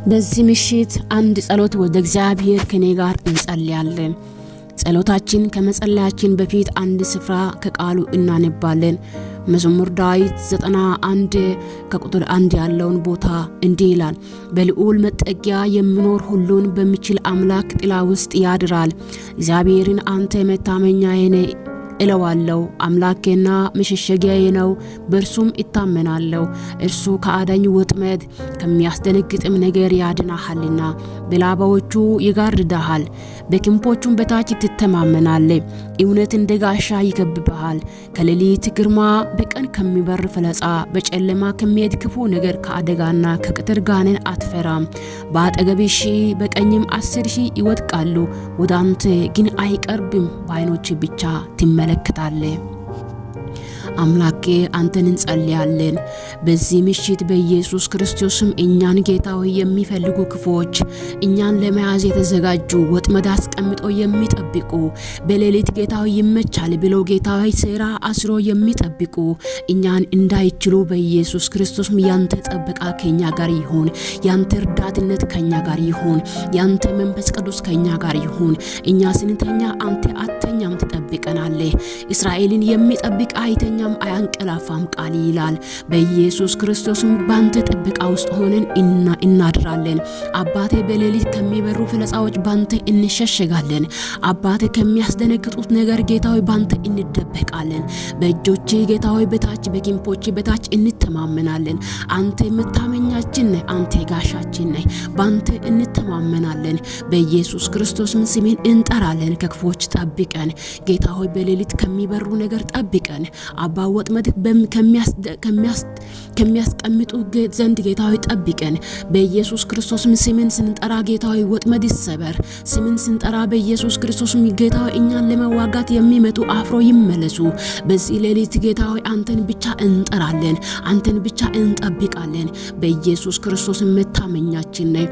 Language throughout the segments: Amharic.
በዚህ ምሽት አንድ ጸሎት ወደ እግዚአብሔር ከኔ ጋር እንጸልያለን። ጸሎታችን ከመጸለያችን በፊት አንድ ስፍራ ከቃሉ እናነባለን። መዝሙር ዳዊት 91 ከቁጥር 1 ያለውን ቦታ እንዲህ ይላል፣ በልዑል መጠጊያ የሚኖር ሁሉን በሚችል አምላክ ጥላ ውስጥ ያድራል። እግዚአብሔርን አንተ መታመኛዬ ነህ እለዋለሁ። አምላኬና መሸሸጊያዬ ነው፣ በእርሱም እታመናለሁ። እርሱ ከአዳኝ ወጥመድ ከሚያስደነግጥም ነገር ያድናሃልና በላባዎቹ ይጋርድሃል፣ በክንፎቹም በታች ትተማመናለህ። እውነት እንደ ጋሻ ይከብብሃል። ከሌሊት ግርማ፣ በቀን ከሚበር ፍለጻ፣ በጨለማ ከሚሄድ ክፉ ነገር፣ ከአደጋና ከቅጥር ጋኔን አትፈራም። በአጠገብህ 1000 በቀኝም 10,000 ይወድቃሉ፣ ወደ አንተ ግን አይቀርብም። በዓይኖች ብቻ ትመለከታለህ። አምላኬ አንተን እንጸልያለን። በዚህ ምሽት በኢየሱስ ክርስቶስም እኛን ጌታ ሆይ የሚፈልጉ ክፉዎች፣ እኛን ለመያዝ የተዘጋጁ ወጥመድ አስቀምጠው የሚጠብቁ፣ በሌሊት ጌታ ሆይ ይመቻል ብለው ጌታ ሆይ ሥራ አስሮ የሚጠብቁ እኛን እንዳይችሉ በኢየሱስ ክርስቶስም ያንተ ጥበቃ ከኛ ጋር ይሁን። ያንተ እርዳትነት ከኛ ጋር ይሁን። ያንተ መንፈስ ቅዱስ ከኛ ጋር ይሁን። እኛ ስንተኛ አንተ አተኛም፣ ትጠብቀናለህ። እስራኤልን የሚጠብቅ አይተኛም አያንቀላፋም ቃል ይላል። በኢየሱስ ክርስቶስም ባንተ ጥበቃ ውስጥ ሆነን እናድራለን። አባቴ በሌሊት ከሚበሩ ፍለጻዎች ባንተ እንሸሸጋለን። አባቴ ከሚያስደነግጡት ነገር ጌታዊ ባንተ እንደበቃለን። በእጆቼ ጌታዊ በታች በክንፎቼ በታች እንተማመናለን። አንተ መታመኛችን ነህ፣ አንተ ጋሻችን ነህ። ባንተ እንተማመናለን። በኢየሱስ ክርስቶስም ስሜን እንጠራለን። ከክፎች ጠብቀን ጌታዊ፣ በሌሊት ከሚበሩ ነገር ጠብቀን። አባ ወጥመድ ከሚያስቀምጡ ዘንድ ጌታዊ ጠብቀን። በኢየሱስ ክርስቶስ ስምን ስንጠራ ጌታዊ ወጥመድ ይሰበር። ስምን ስንጠራ በኢየሱስ ክርስቶስ ጌታዊ እኛን ለመዋጋት የሚመጡ አፍሮ ይመለሱ። በዚህ ሌሊት ጌታዊ አንተን ብቻ እንጠራለን፣ አንተን ብቻ እንጠብቃለን። በኢየሱስ ክርስቶስ መታመኛችን ነህ።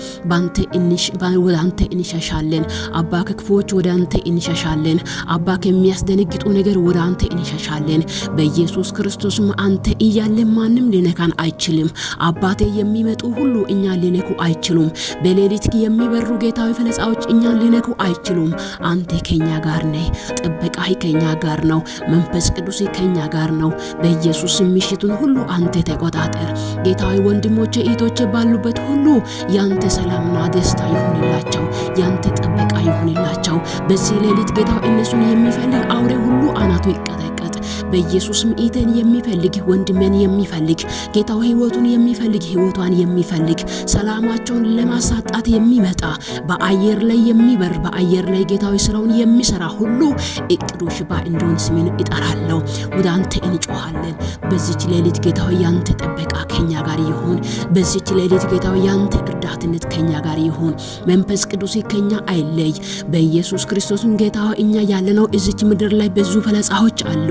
ወደ አንተ እንሸሻለን። አባ ከክፎች ወደ አንተ እንሸሻለን። አባ ከሚያስደነግጡ ነገር ወደ አንተ እንሸሻለን። በኢየሱስ ክርስቶስም አንተ እያለ ማንም ሊነካን አይችልም። አባቴ የሚመጡ ሁሉ እኛ ሊነኩ አይችሉም። በሌሊት የሚበሩ ጌታዊ ፍለጻዎች እኛ ሊነኩ አይችሉም። አንተ ከኛ ጋር ነህ። ጥበቃህ ከኛ ጋር ነው። መንፈስ ቅዱስ ከኛ ጋር ነው። በኢየሱስ ምሽቱን ሁሉ አንተ ተቆጣጠር ጌታዊ። ወንድሞቼ እህቶቼ ባሉበት ሁሉ ያንተ ሰላምና ደስታ ይሁንላቸው። ያንተ ጥበቃ ይሁንላቸው። በዚህ ሌሊት ጌታዊ እነሱን የሚፈልግ አውሬ ሁሉ አናቱ ይቀጠቀጥ። በኢየሱስም ኢተን የሚፈልግ ወንድሜን የሚፈልግ ጌታው ህይወቱን የሚፈልግ ህይወቷን የሚፈልግ ሰላማቸውን ለማሳጣት የሚመጣ በአየር ላይ የሚበር በአየር ላይ ጌታው ስራውን የሚሰራ ሁሉ እቅዱ ሽባ እንደሆነ ስሜን እጠራለሁ። ወደ አንተ እንጮሃለን። በዚች ሌሊት ጌታው ያንተ ጥበቃ ከኛ ጋር ይሁን። በዚች ሌሊት ጌታው ያንተ እርዳትነት ከኛ ጋር ይሁን። መንፈስ ቅዱስ ከኛ አይለይ። በኢየሱስ ክርስቶስም ጌታው እኛ ያለነው እዚች ምድር ላይ ብዙ ፍለጻዎች አሉ።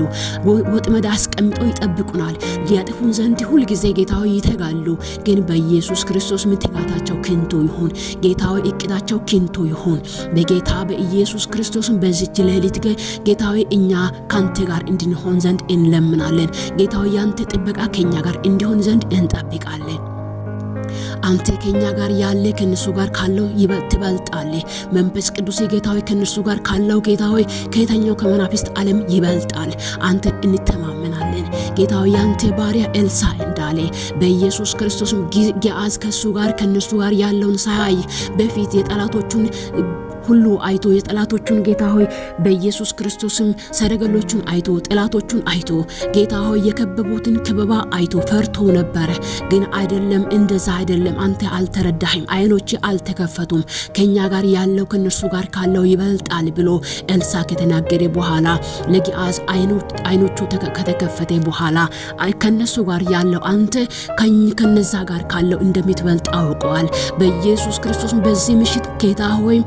ወጥመድ አስቀምጠው ይጠብቁናል። ሊያጠፉን ዘንድ ሁል ጊዜ ጌታው ይተጋሉ። ግን በኢየሱስ ክርስቶስ ምትጋታቸው ክንቱ ይሁን። ጌታው እቅዳቸው ክንቱ ይሁን። በጌታ በኢየሱስ ክርስቶስም በዚች ሌሊት ጌታው እኛ ካንተ ጋር እንድንሆን ዘንድ እንለምናለን። ጌታው ያንተ ጥበቃ ከኛ ጋር እንዲሆን ዘንድ እንጠብቃለን። አንተ ከኛ ጋር ያለ ከነሱ ጋር ካለው ትበልጣለህ። መንፈስ ቅዱስ ጌታዊ ከነሱ ጋር ካለው ጌታዊ ከየተኛው ከመናፍስት ዓለም ይበልጣል። አንተ እንተማመናለን። ጌታዊ ያንተ ባሪያ ኤልሳ እንዳለ በኢየሱስ ክርስቶስ ጊያዝ ከሱ ጋር ከነሱ ጋር ያለውን ሳይ በፊት የጠላቶቹን ሁሉ አይቶ የጠላቶቹን ጌታ ሆይ በኢየሱስ ክርስቶስም ሰረገሎቹን አይቶ ጠላቶቹን አይቶ ጌታ ሆይ የከበቡትን ከበባ አይቶ ፈርቶ ነበር። ግን አይደለም፣ እንደዛ አይደለም። አንተ አልተረዳህም፣ አይኖች አልተከፈቱም። ከኛ ጋር ያለው ከነሱ ጋር ካለው ይበልጣል ብሎ ኤልሳ ከተናገረ በኋላ ለጊያዝ አይኖቹ ከተከፈተ በኋላ ከነሱ ጋር ያለው አንተ ከነዛ ጋር ካለው እንደምትበልጥ አውቀዋል። በኢየሱስ ክርስቶስ በዚህ ምሽት ጌታ ሆይ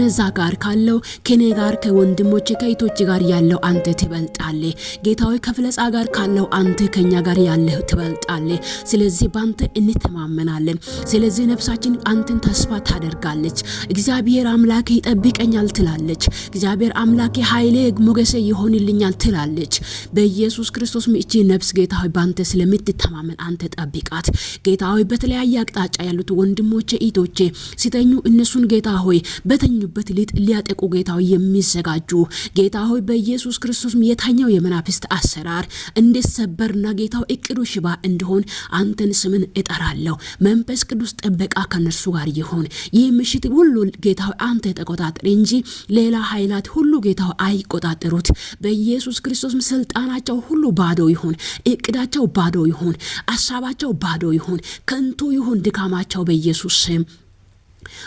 ከነዛ ጋር ካለው ከኔ ጋር ከወንድሞቼ ከእህቶቼ ጋር ያለው አንተ ትበልጣለህ። ጌታ ሆይ ከፍለጻ ጋር ካለው አንተ ከኛ ጋር ያለው ትበልጣለህ። ስለዚህ ባንተ እንተማመናለን። ስለዚህ ነፍሳችን አንተን ተስፋ ታደርጋለች። እግዚአብሔር አምላኬ ይጠብቀኛል ትላለች። እግዚአብሔር አምላኬ ኃይሌ ሞገሴ ይሆንልኛል ትላለች። በኢየሱስ ክርስቶስ እቺ ነፍስ ጌታ ሆይ ባንተ ስለምትተማመን አንተ ጠብቃት። ጌታ ሆይ በተለያየ አቅጣጫ ያሉት ወንድሞቼ እህቶቼ ሲተኙ እነሱን ጌታ ሆይ በተኙበት ሊያጠቁ ጌታ ሆይ የሚዘጋጁ ጌታ ሆይ በኢየሱስ ክርስቶስ የተኛው የመናፍስት አሰራር እንዲሰበርና ጌታ ሆይ እቅዱ ሽባ እንዲሆን አንተን ስምን እጠራለሁ። መንፈስ ቅዱስ ጥበቃ ከነርሱ ጋር ይሁን። ይህ ምሽት ሁሉ ጌታ ሆይ አንተ ተቆጣጠር እንጂ ሌላ ኃይላት ሁሉ ጌታ ሆይ አይቆጣጠሩት። በኢየሱስ ክርስቶስ ስልጣናቸው ሁሉ ባዶ ይሁን፣ እቅዳቸው ባዶ ይሁን፣ አሳባቸው ባዶ ይሁን፣ ከንቱ ይሁን ድካማቸው በኢየሱስ ስም።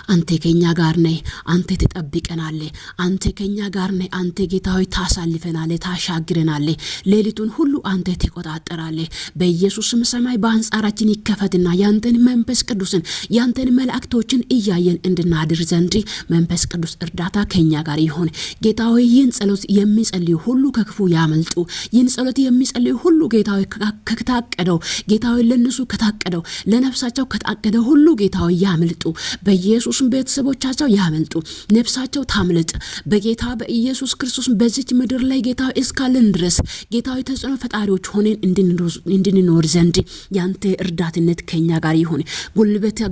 አንተ ከኛ ጋር ነህ። አንተ ትጠብቀናለህ። አንተ ከኛ ጋር ነህ። አንተ ጌታ ሆይ ታሳልፈናለህ፣ ታሻግረናለህ። ሌሊቱን ሁሉ አንተ ትቆጣጠራለህ። በኢየሱስ ስም ሰማይ በአንጻራችን ይከፈትና ያንተን መንፈስ ቅዱስን ያንተን መላእክቶችን እያየን እንድናድር ዘንድ መንፈስ ቅዱስ እርዳታ ከኛ ጋር ይሁን። ጌታ ሆይ ይህን ጸሎት የሚጸልዩ ሁሉ ከክፉ ያመልጡ። ይህን ጸሎት የሚጸልዩ ሁሉ ጌታ ሆይ ከታቀደው ጌታ ሆይ ለነሱ ከታቀደው ለነፍሳቸው ከታቀደው ሁሉ ጌታ ሆይ ያመልጡ። በኢየሱስ ቤተሰቦቻቸው ያመልጡ፣ ነፍሳቸው ታምልጥ። በጌታ በኢየሱስ ክርስቶስ በዚች ምድር ላይ ጌታ እስካለን ድረስ ጌታዊ ተጽዕኖ ፈጣሪዎች ሆነን እንድንኖር ዘንድ ያንተ እርዳትነት ከኛ ጋር ይሁን።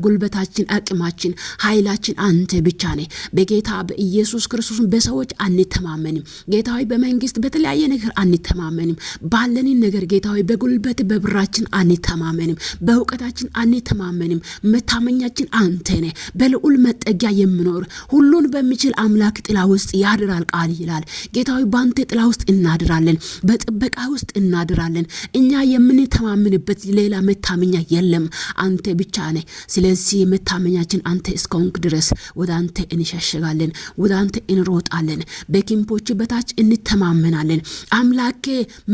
ጉልበታችን፣ አቅማችን፣ ኃይላችን አንተ ብቻ ነህ። በጌታ በኢየሱስ ክርስቶስ በሰዎች አንተማመንም። ጌታዊ በመንግስት በተለያየ ነገር አንተማመንም። ባለን ነገር ጌታዊ በጉልበት በብራችን አንተማመንም። በእውቀታችን አንተማመንም። መታመኛችን አንተ ነህ። በልዑል መጠጊያ የምኖር ሁሉን በሚችል አምላክ ጥላ ውስጥ ያድራል ቃል ይላል። ጌታዊ ባንተ ጥላ ውስጥ እናድራለን፣ በጥበቃ ውስጥ እናድራለን። እኛ የምንተማመንበት ሌላ መታመኛ የለም፣ አንተ ብቻ ነህ። ስለዚህ መታመኛችን አንተ እስከሆንክ ድረስ ወደ አንተ እንሸሸጋለን፣ ወደ አንተ እንሮጣለን፣ በክንፎች በታች እንተማመናለን። አምላኬ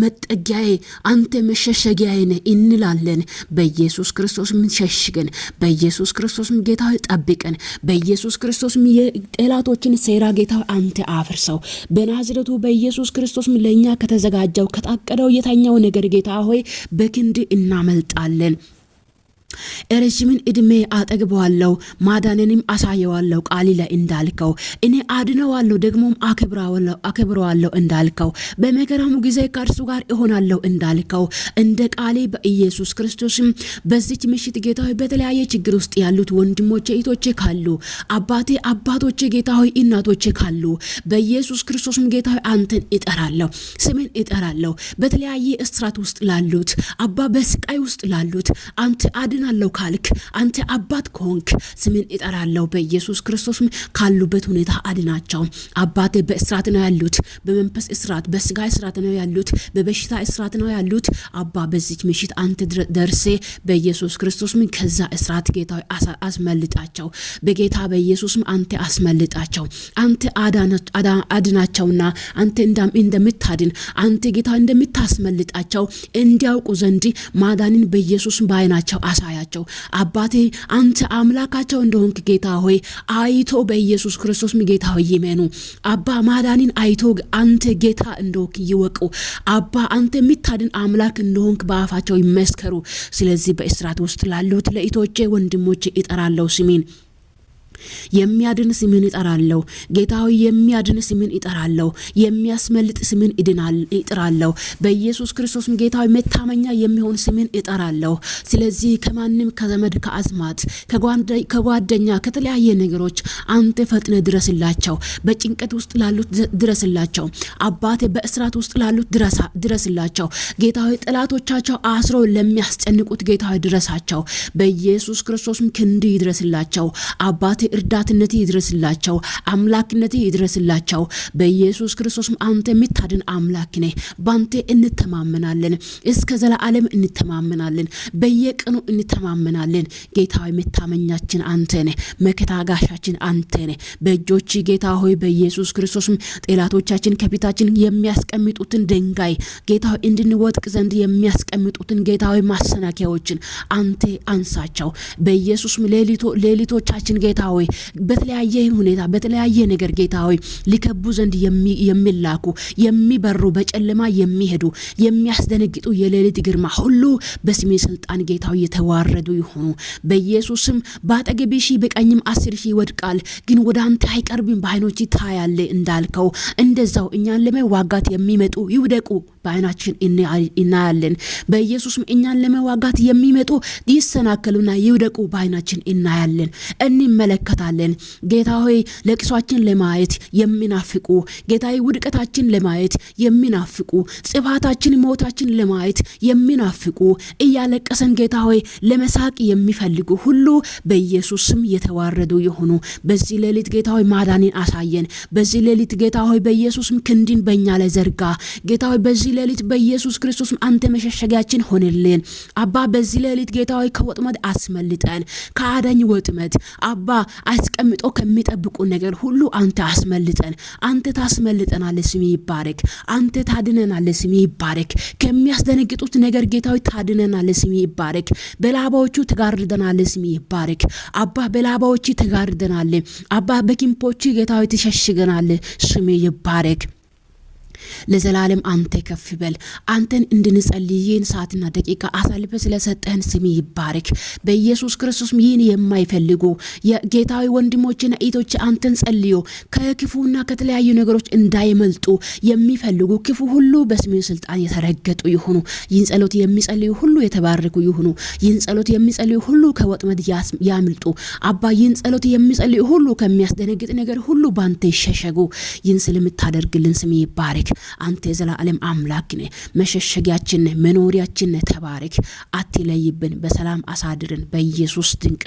መጠጊያዬ፣ አንተ መሸሸጊያዬ ነህ እንላለን። በኢየሱስ ክርስቶስ ሸሽገን፣ በኢየሱስ ክርስቶስ ጌታዊ ጠብቀን። በኢየሱስ ክርስቶስ የጠላቶችን ሴራ ጌታ አንተ አፍርሰው። በናዝሬቱ በኢየሱስ ክርስቶስ ለኛ ከተዘጋጀው ከታቀደው የተኛው ነገር ጌታ ሆይ በክንድ እናመልጣለን። ረጅምን እድሜ አጠግበዋለሁ፣ ማዳንንም አሳየዋለሁ ቃል ላይ እንዳልከው እኔ አድነዋለሁ ደግሞም አከብረዋለሁ እንዳልከው በመከራሙ ጊዜ ከእርሱ ጋር እሆናለሁ እንዳልከው እንደ ቃሌ በኢየሱስ ክርስቶስም በዚች ምሽት ጌታ ሆይ በተለያየ ችግር ውስጥ ያሉት ወንድሞቼ እህቶቼ ካሉ አባቶቼ ጌታ ሆይ እናቶቼ ካሉ በኢየሱስ ክርስቶስም ጌታ ሆይ አንተን እጠራለሁ፣ ስምን እጠራለሁ። በተለያየ እስራት ውስጥ ላሉት አባ በስቃይ ውስጥ ላሉት አንተ አድናለሁ ካልክ አንተ አባት ከሆንክ ስምን እጠራለሁ። በኢየሱስ ክርስቶስም ካሉበት ሁኔታ አድናቸው። አባቴ በእስራት ነው ያሉት፣ በመንፈስ እስራት፣ በስጋ እስራት ነው ያሉት፣ በበሽታ እስራት ነው ያሉት። አባ በዚች ምሽት አንተ ደርሴ በኢየሱስ ክርስቶስም ከዛ እስራት ጌታ አስመልጣቸው። በጌታ በኢየሱስም አንተ አስመልጣቸው። አንተ አድናቸውና አንተ እንደምታድን አንተ ጌታ እንደምታስመልጣቸው እንዲያውቁ ዘንድ ማዳንን በኢየሱስም ባይናቸው አሳያቸው። አባቴ አንተ አምላካቸው እንደሆንክ ጌታ ሆይ አይቶ በኢየሱስ ክርስቶስ ጌታ ሆይ ይመኑ። አባ ማዳንን አይቶ አንተ ጌታ እንደሆንክ ይወቁ። አባ አንተ የሚታድን አምላክ እንደሆንክ በአፋቸው ይመስከሩ። ስለዚህ በእስራት ውስጥ ላሉት ለእህቶቼ ወንድሞቼ እጠራለሁ ስሜን። የሚያድን ስምን እጠራለሁ ጌታዊ፣ የሚያድን ስምን እጠራለሁ፣ የሚያስመልጥ ስምን እጠራለሁ። በኢየሱስ ክርስቶስ ጌታዊ መታመኛ የሚሆን ስምን እጠራለሁ። ስለዚህ ከማንም ከዘመድ ከአዝማት ከጓደኛ ከተለያየ ነገሮች አንተ ፈጥነ ድረስላቸው። በጭንቀት ውስጥ ላሉት ድረስላቸው። አባቴ በእስራት ውስጥ ላሉት ድረስላቸው። ጌታዊ ጠላቶቻቸው አስሮ ለሚያስጨንቁት ጌታዊ ድረሳቸው። በኢየሱስ ክርስቶስም ክንድ ይድረስላቸው። አባቴ እርዳትነቴ ይድረስላቸው፣ አምላክነቴ ይድረስላቸው። በኢየሱስ ክርስቶስም አንተ የምታድን አምላክ ነህ። ባንተ እንተማመናለን፣ እስከ ዘላለም እንተማመናለን፣ በየቀኑ እንተማመናለን። ጌታዊ መታመኛችን አንተ ነህ፣ መከታጋሻችን አንተ ነህ። በእጆች ጌታ ሆይ በኢየሱስ ክርስቶስም ጠላቶቻችን ከፊታችን የሚያስቀምጡትን ድንጋይ ጌታዊ እንድንወድቅ ዘንድ የሚያስቀምጡትን ጌታዊ ማሰናከያዎችን አንተ አንሳቸው። በኢየሱስም ሌሊቶቻችን ጌታ ሆይ ሆይ በተለያየ ሁኔታ በተለያየ ነገር ጌታ ሆይ ሊከቡ ዘንድ የሚላኩ የሚበሩ በጨለማ የሚሄዱ የሚያስደነግጡ የሌሊት ግርማ ሁሉ በስሜ ስልጣን ጌታ ሆይ የተዋረዱ ይሁኑ በኢየሱስም። ባጠገቤ ሺህ በቀኝም 10,000 ይወድቃል ግን ወደ አንተ አይቀርብም በዓይኖች ታያለ እንዳልከው እንደዛው እኛን ለመዋጋት የሚመጡ ይውደቁ በዓይናችን እናያለን። በኢየሱስም እኛን ለመዋጋት የሚመጡ ይሰናከሉና ይውደቁ በዓይናችን እናያለን እንመለከታለን። ጌታ ሆይ ለቅሷችን ለማየት የሚናፍቁ ጌታ ሆይ ውድቀታችን ለማየት የሚናፍቁ ጽፋታችን ሞታችን ለማየት የሚናፍቁ እያለቀሰን ጌታ ሆይ ለመሳቅ የሚፈልጉ ሁሉ በኢየሱስም የተዋረዱ ይሁኑ። በዚህ ሌሊት ጌታ ሆይ ማዳንን አሳየን። በዚህ ሌሊት ጌታ ሆይ በኢየሱስም ክንድን በእኛ ላይ ዘርጋ ጌታ ሆይ በዚህ ሌሊት በኢየሱስ ክርስቶስ አንተ መሸሸጊያችን ሆነልን አባ። በዚህ ሌሊት ጌታ ሆይ ከወጥመድ አስመልጠን ከአዳኝ ወጥመድ አባ አስቀምጦ ከሚጠብቁ ነገር ሁሉ አንተ አስመልጠን። አንተ ታስመልጠናለህ ስም ይባረክ። አንተ ታድነናለህ ስም ይባረክ። ከሚያስደነግጡት ነገር ጌታ ሆይ ታድነናለህ ስም ይባረክ። በላባዎቹ ተጋርደናለህ ስም ይባረክ አባ። በላባዎቹ ተጋርደናለህ አባ። በኪንፖቹ ጌታ ሆይ ተሸሽገናለህ ስም ይባረክ። ለዘላለም አንተ ከፍ በል። አንተን እንድንጸልይን ሰዓትና ደቂቃ አሳልፈ ስለሰጠህን ስም ይባረክ በኢየሱስ ክርስቶስ። ይህን የማይፈልጉ የጌታዊ ወንድሞችና እህቶች አንተን ጸልዮ ከክፉና ከተለያዩ ነገሮች እንዳይመልጡ የሚፈልጉ ክፉ ሁሉ በስም ስልጣን የተረገጡ ይሁኑ። ይህን ጸሎት የሚጸልዩ ሁሉ የተባረኩ ይሁኑ። ይህን ጸሎት የሚጸልዩ ሁሉ ከወጥመድ ያምልጡ አባ። ይህን ጸሎት የሚጸልዩ ሁሉ ከሚያስደነግጥ ነገር ሁሉ ባንተ ይሸሸጉ። ይህን ስለምታደርግልን ስም ይባረክ። አንተ የዘላለም አምላክ ነህ፣ መሸሸጊያችን ነህ፣ መኖሪያችን ነህ። ተባረክ። አትለይብን። በሰላም አሳድረን በኢየሱስ ድንቅ